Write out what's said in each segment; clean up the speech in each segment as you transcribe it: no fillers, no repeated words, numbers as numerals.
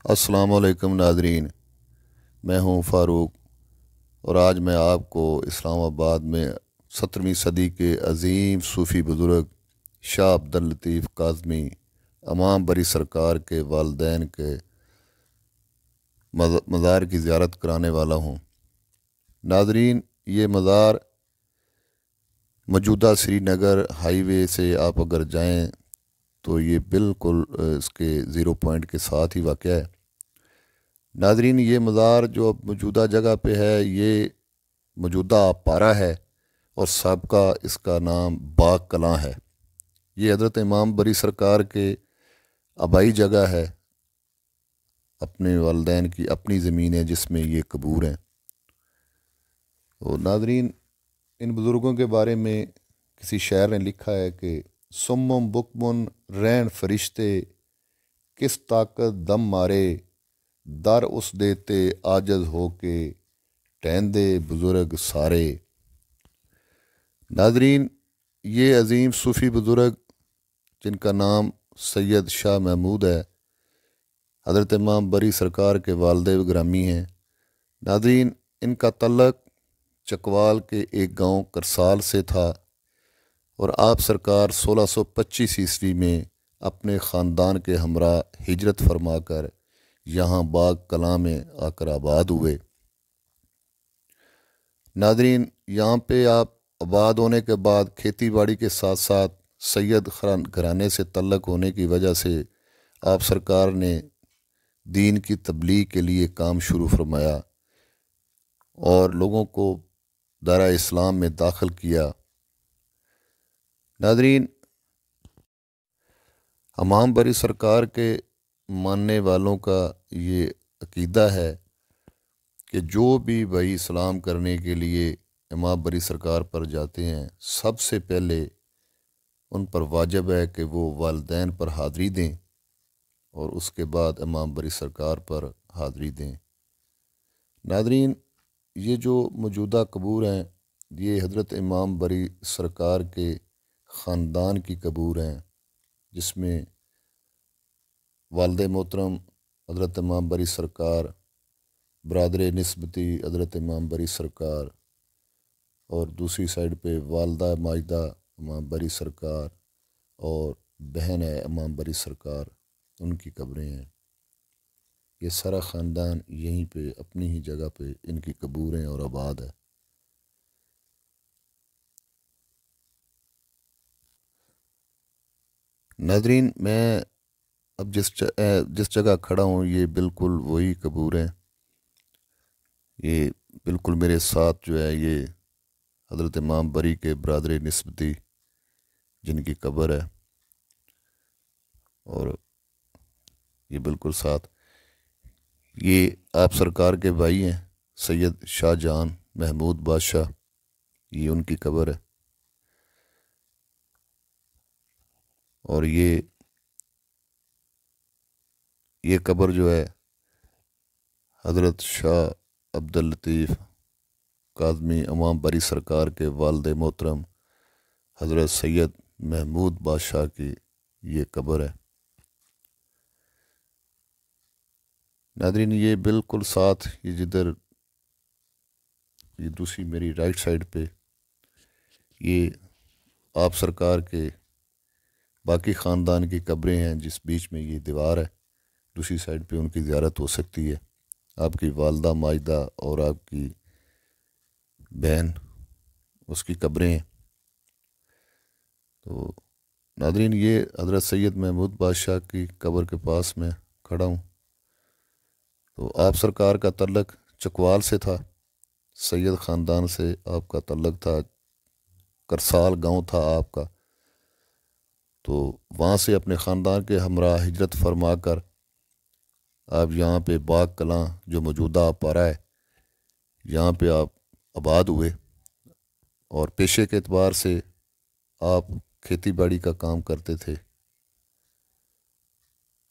السلام علیکم ناظرین، میں ہوں فاروق اور آج میں آپ کو اسلام آباد میں 17ویں صدی کے عظیم صوفی بزرگ شاہ عبداللطیف کاظمی امام بری سرکار کے والدین کے مزار کی زیارت کرانے والا ہوں۔ ناظرین، یہ مزار موجودہ سری نگر ہائی وے سے آپ اگر جائیں تو یہ بالکل اس کے زیرو پوائنٹ کے ساتھ ہی واقع ہے۔ ناظرین، یہ مزار جو اب موجودہ جگہ پہ ہے یہ موجودہ پارہ ہے اور سابقہ اس کا نام باغ کلاں ہے۔ یہ حضرت امام بری سرکار کے آبائی جگہ ہے، اپنے والدین کی اپنی زمین ہے جس میں یہ قبور ہیں۔ تو ناظرین، ان بزرگوں کے بارے میں کسی شاعر نے لکھا ہے کہ سمم بکمن رین فرشتے کس طاقت دم مارے، در اس دیتے عاجز ہو کے ٹہندے بزرگ سارے۔ ناظرین، یہ عظیم صوفی بزرگ جن کا نام سید شاہ محمود ہے، حضرت امام بری سرکار کے والد گرامی ہیں۔ ناظرین، ان کا تعلق چکوال کے ایک گاؤں کرسال سے تھا اور آپ سرکار 1625 میں اپنے خاندان کے ہمراہ ہجرت فرما کر یہاں باغ کلاں میں آ کر آباد ہوئے۔ ناظرین، یہاں پہ آپ آباد ہونے کے بعد کھیتی باڑی کے ساتھ ساتھ سید گھرانے سے تعلق ہونے کی وجہ سے آپ سرکار نے دین کی تبلیغ کے لیے کام شروع فرمایا اور لوگوں کو دائرہ اسلام میں داخل کیا۔ ناظرین، امام بری سرکار کے ماننے والوں کا یہ عقیدہ ہے کہ جو بھی بھائی اسلام کرنے کے لیے امام بری سرکار پر جاتے ہیں، سب سے پہلے ان پر واجب ہے کہ وہ والدین پر حاضری دیں اور اس کے بعد امام بری سرکار پر حاضری دیں۔ ناظرین، یہ جو موجودہ قبور ہیں یہ حضرت امام بری سرکار کے خاندان کی قبور ہیں، جس میں والد محترم حضرت امام بری سرکار، برادر نسبتی حضرت امام بری سرکار اور دوسری سائڈ پہ والدہ ماجدہ امام بری سرکار اور بہن ہے امام بری سرکار، ان کی قبریں ہیں۔ یہ سارا خاندان یہیں پہ اپنی ہی جگہ پہ ان کی قبور ہیں اور آباد ہے۔ ناظرین، میں اب جس جگہ کھڑا ہوں یہ بالکل وہی قبور ہیں۔ یہ بالکل میرے ساتھ جو ہے یہ حضرت امام بری کے برادر نسبتی جن کی قبر ہے، اور یہ بالکل ساتھ یہ آپ سرکار کے بھائی ہیں سید شاہ جہان محمود بادشاہ، یہ ان کی قبر ہے۔ اور یہ قبر جو ہے حضرت شاہ عبداللطیف کاظمی امام بری سرکار کے والد محترم حضرت سید محمود بادشاہ کی یہ قبر ہے۔ ناظرین، یہ بالکل ساتھ یہ جدھر یہ دوسری میری رائٹ سائڈ پہ یہ آپ سرکار کے باقی خاندان کی قبریں ہیں، جس بیچ میں یہ دیوار ہے دوسری سائڈ پہ ان کی زیارت ہو سکتی ہے، آپ کی والدہ ماجدہ اور آپ کی بہن اس کی قبریں ہیں۔ تو ناظرین، یہ حضرت سید محمود بادشاہ کی قبر کے پاس میں کھڑا ہوں۔ تو آپ سرکار کا تعلق چکوال سے تھا، سید خاندان سے آپ کا تعلق تھا، کرسال گاؤں تھا آپ کا۔ تو وہاں سے اپنے خاندان کے ہمراہ ہجرت فرما کر آپ یہاں پہ باغ کلاں جو موجودہ پارہ ہے یہاں پہ آپ آباد ہوئے، اور پیشے کے اعتبار سے آپ کھیتی باڑی کا کام کرتے تھے۔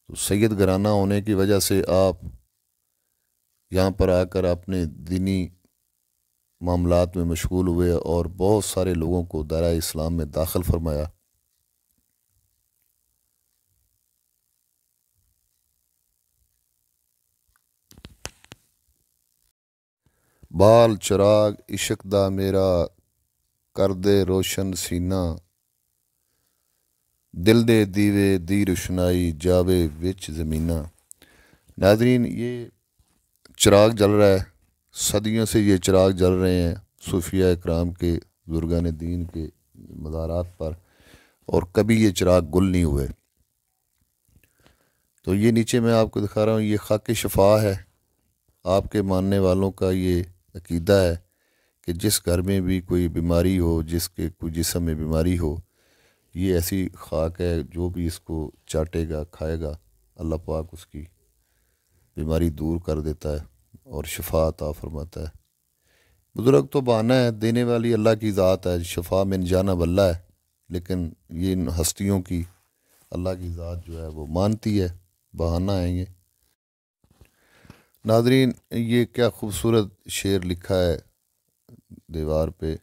تو سید گھرانہ ہونے کی وجہ سے آپ یہاں پر آ کر اپنے دینی معاملات میں مشغول ہوئے اور بہت سارے لوگوں کو دائرہ اسلام میں داخل فرمایا۔ بال چراغ عشق دا میرا کر دے روشن سینہ دل دے دیوے دی روشنائی جاوے وچ زمینہ۔ ناظرین یہ چراغ جل رہا ہے، صدیوں سے یہ چراغ جل رہے ہیں صوفیاء اکرام کے، بزرگان دین کے مزارات پر، اور کبھی یہ چراغ گل نہیں ہوئے۔ تو یہ نیچے میں آپ کو دکھا رہا ہوں، یہ خاک شفا ہے۔ آپ کے ماننے والوں کا یہ عقیدہ ہے کہ جس گھر میں بھی کوئی بیماری ہو، جس کے کوئی جسم میں بیماری ہو، یہ ایسی خاک ہے جو بھی اس کو چاٹے گا، کھائے گا، اللہ پاک اس کی بیماری دور کر دیتا ہے اور شفا عطا فرماتا ہے۔ بزرگ تو بہانہ ہے، دینے والی اللہ کی ذات ہے، شفا من جانب اللہ ہے، لیکن یہ ان ہستیوں کی اللہ کی ذات جو ہے وہ مانتی ہے، بہانہ ہے یہ۔ ناظرین یہ کیا خوبصورت شعر لکھا ہے دیوار پہ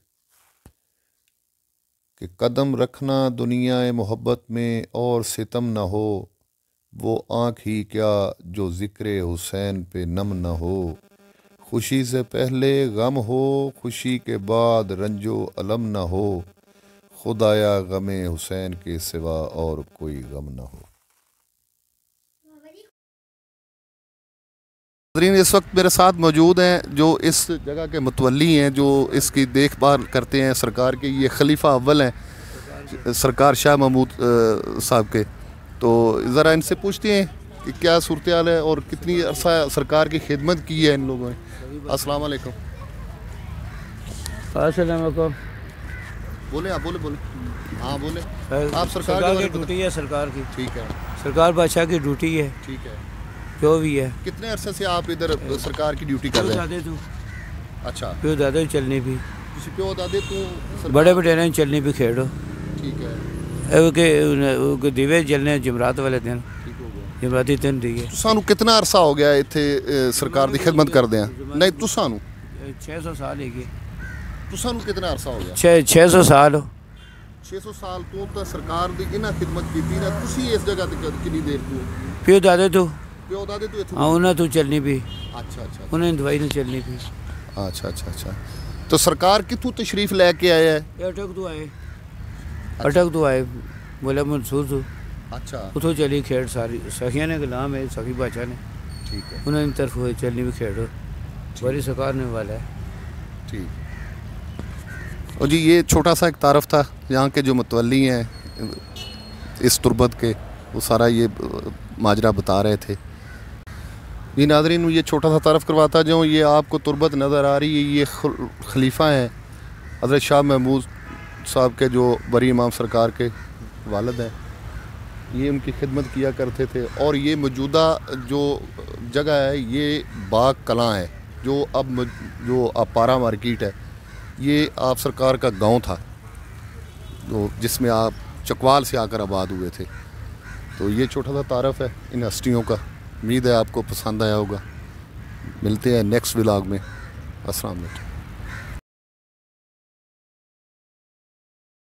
کہ قدم رکھنا دنیا محبت میں اور ستم نہ ہو، وہ آنکھ ہی کیا جو ذکر حسین پہ نم نہ ہو، خوشی سے پہلے غم ہو خوشی کے بعد رنج و الم نہ ہو، خدایا غم حسین کے سوا اور کوئی غم نہ ہو۔ ناظرین اس وقت میرے ساتھ موجود ہیں جو اس جگہ کے متولی ہیں، جو اس کی دیکھ بھال کرتے ہیں سرکار کے، یہ خلیفہ اول ہیں سرکار شاہ محمود صاحب کے۔ تو ذرا ان سے پوچھتے ہیں کہ کیا صورتحال ہے اور کتنی عرصہ سرکار کی خدمت کی ہے ان لوگوں نے۔ السلام علیکم۔ السلام علیکم۔ بولیں آپ، بولیں ہاں بولیں آپ۔ سرکار کی ڈیوٹی ہے، سرکار کی، ٹھیک ہے، سرکار بادشاہ کی ڈیوٹی ہے، ٹھیک ہے، جو بھی ہے۔ کتنے عرصے سے آپ ادھر سرکار کی ڈیوٹی کر رہے ہیں؟ اچھا، پیو دادے چلنی بھی، پیو دادے تو بڑے بٹیرے چلنی بھی کھیڑو، ٹھیک ہے، دیوے جلنے جمعرات والے دن، جمعراتی دن دیے۔ سانو کتنا عرصہ ہو گیا اتنے سرکار دی خدمت کردے ہیں؟ نہیں تو سانو 600 سال ہی گئے۔ تو سانو کتنا عرصہ ہو گیا؟ 600 سال 600 سال تو سرکار دی انہاں خدمت کیتی نا، تسی اس جگہ تے کتنی دیر تو؟ پیو دادے تو، پیو دادے تو ایتھوں؟ ہاں انہیں تو چلنی بھی، اچھا اچھا، انہیں دوائی نہیں چلنی بھی۔ اچھا اچھا اچھا۔ تو سرکار کتوں تشریف لے کے آیا ہے؟ اٹک تو آئے، اٹک تو آئے، بولے منصور تو، اچھا، اتوں چلی کھیڑ ساری، سخیاں نے غلام ہے، سخی بادشاہ نے، ٹھیک ہے، انہوں نے طرف ہوئے چلنی بھی کھیڑو، بڑی سرکار نے والا ہے۔ ٹھیک۔ اور جی یہ چھوٹا سا ایک تعارف تھا یہاں کے جو متولی ہیں اس تربت کے، وہ سارا یہ ماجرا بتا رہے تھے۔ یہ ناظرین یہ چھوٹا سا تعارف کرواتا جاؤں، یہ آپ کو تربت نظر آ رہی ہے، یہ خلیفہ ہیں حضرت شاہ محمود صاحب کے جو بری امام سرکار کے والد ہیں، یہ ان کی خدمت کیا کرتے تھے۔ اور یہ موجودہ جو جگہ ہے یہ باغ کلاں ہے، جو اب جو اپارا مارکیٹ ہے، یہ آپ سرکار کا گاؤں تھا جس میں آپ چکوال سے آ کر آباد ہوئے تھے۔ تو یہ چھوٹا سا تعارف ہے ان ہستیوں کا، امید ہے آپ کو پسند آیا ہوگا۔ ملتے ہیں نیکسٹ ولاگ میں، السلام علیکم۔